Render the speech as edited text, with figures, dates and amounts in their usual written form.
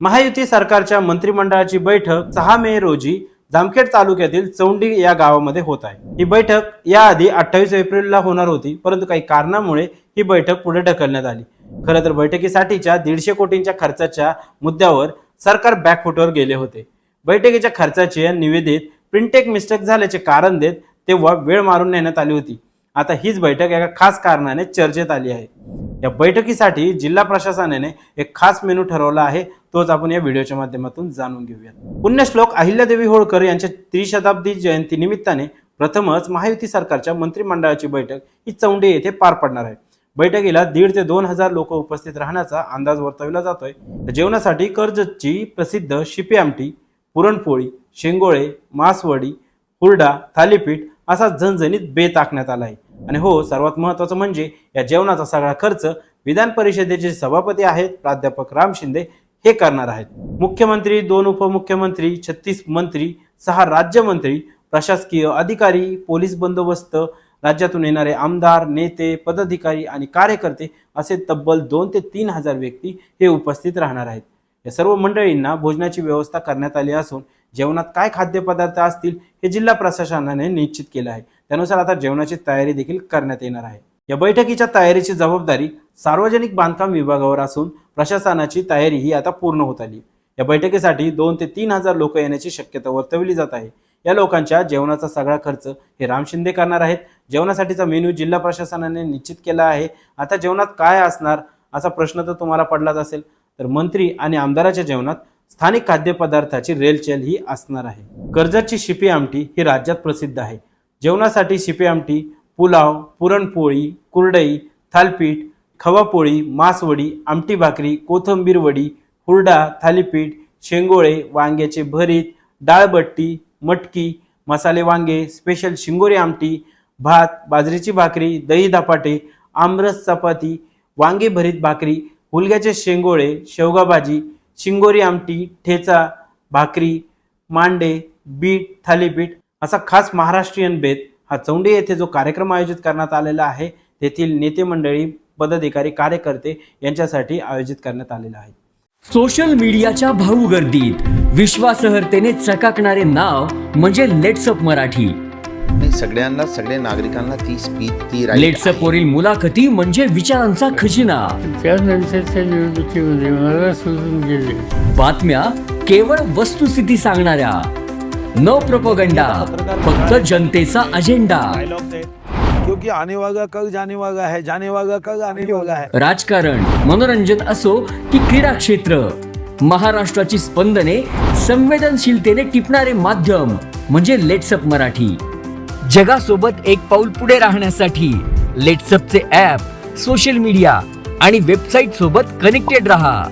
महायुती सरकारच्या मंत्रिमंडळाची बैठक 6 मे रोजी जामखेड तालुक्यातील चौंडी या गावामध्ये होत आहे। ही बैठक याआधी 28 एप्रिलला होणार होती, परंतु काही कारणामुळे ही बैठक पुढे ढकलण्यात आली। खरं तर बैठकीसाठीच्या 150 कोटींच्या खर्चाच्या मुद्द्यावर सरकार बॅकफुटवर गेले होते। बैठकीच्या खर्चाचे निवेदित प्रिंटेक मिस्टेक झाल्याचे कारण देत तेव्हा वेळ मारून नेण्यात आली होती। आता हीच बैठक एका खास कारणाने चर्चेत आली आहे। या बैठकीसाठी जिल्हा प्रशासनाने एक खास मेनू ठरवला आहे, तोच आपण या व्हिडिओच्या माध्यमातून जाणून घेऊयात। पुण्यश्लोक अहिल्यादेवी होळकर यांच्या त्रिशताब्दी जयंती निमित्ताने प्रथमच महायुती सरकारच्या मंत्रिमंडळाची बैठक ही चौंडी येथे पार पडणार आहे। बैठकीला 1,500 ते 2,000 लोक उपस्थित राहण्याचा अंदाज वर्तवला जातोय। जेवणासाठी कर्जतची प्रसिद्ध शिपी आमटी, पुरणपोळी, शेंगोळे, मासवडी, हुरडा, थालीपीठ असा झणझणीत बेत आखण्यात आला आहे। आणि हो, सर्वात महत्त्वाचं म्हणजे या जेवणाचा सगळा खर्च विधान परिषदेचे सभापती आहेत प्राध्यापक राम शिंदे हे करणार आहेत। मुख्यमंत्री, 2 उपमुख्यमंत्री, 36 मंत्री, 6 राज्यमंत्री, प्रशासकीय अधिकारी, पोलीस बंदोबस्त, राज्यातून येणारे आमदार, नेते, पदाधिकारी आणि कार्यकर्ते असे तब्बल 2 ते 3,000 व्यक्ती हे उपस्थित राहणार आहेत। या सर्व मंडळींना भोजनाची व्यवस्था करण्यात आली असून जेवणात काय खाद्यपदार्थ असतील हे जिल्हा प्रशासनाने निश्चित केले आहे। त्यानुसार आता जेवणाची तयारी देखील करण्यात येणार आहे। या बैठकीच्या तयारीची जबाबदारी सार्वजनिक बांधकाम विभागावर असून प्रशासनाची तयारी ही आता पूर्ण होत आली। या बैठकीसाठी 2 ते 3,000 लोक येण्याची शक्यता वर्तवली जात आहे। या लोकांच्या जेवणाचा सगळा खर्च हे राम शिंदे करणार आहेत। जेवणासाठीचा मेनू जिल्हा प्रशासनाने निश्चित केला आहे। आता जेवणात काय असणार असा प्रश्न तर तुम्हाला पडलाच असेल, तर मंत्री आणि आमदाराच्या जेवणात स्थानिक खाद्यपदार्थाची रेलचेल ही असणार आहे। कर्जतची शिपी आमटी ही राज्यात प्रसिद्ध आहे। जेवणासाठी शिपी आमटी, पुलाव, पुरणपोळी, कुरडई, थालपीठ, खवापोळी, मासवडी, आमटी भाकरी, कोथिंबीर वडी, हुरडा, थालीपीठ, शेंगोळे, वांग्याचे भरीत, डाळबट्टी, मटकी, मसाले वांगे, स्पेशल शिंगोरी आमटी, भात, बाजरीची भाकरी, दही धपाटे, आमरस चपाती, वांगे भरीत भाकरी, हुलग्याचे शेंगोळे, शेवगा भाजी, शिंगोरी आमटी, ठेचा, भाकरी, मांडे, बीट, थालीपीठ असा खास महाराष्ट्रीयन बेत हा चौंडी येथे जो कार्यक्रम आयोजित करण्यात आलेला आहे तेथील नेते मंडळी, पदाधिकारी, कार्यकर्ते यांच्यासाठी आयोजित करण्यात आलेला आहे। सोशल मीडियाच्या भाऊ गर्दीत विश्वासार्हतेने चकाकणारे नाव म्हणजे लेट्सअप मराठी। सगळ्यांना, सगळ्या नागरिकांना ती स्पीच, ती लेट्सअप वरील मुलाखती म्हणजे विचारांचा खजिना। त्यानंतरच्या निवडणुकीमध्ये मला सोडून गेले। बातम्या केवळ वस्तुस्थिती सांगणाऱ्या, न प्रोपगंडा, फक्त जनतेचा अजेंडा। क्योंकि आने वाला कल जाने वाला है, जाने वाला कल आने वाला है। राजकारण, मनोरंजन असो की क्रीडा क्षेत्र, महाराष्ट्राची स्पंदने संवेदनशीलतेने टिपणारे माध्यम म्हणजे लेट्सअप मराठी। जगासोबत एक पाऊल पुढे राहण्यासाठी लेट्सअपचे ॲप, सोशल मीडिया आणि वेबसाईट सोबत कनेक्टेड रहा।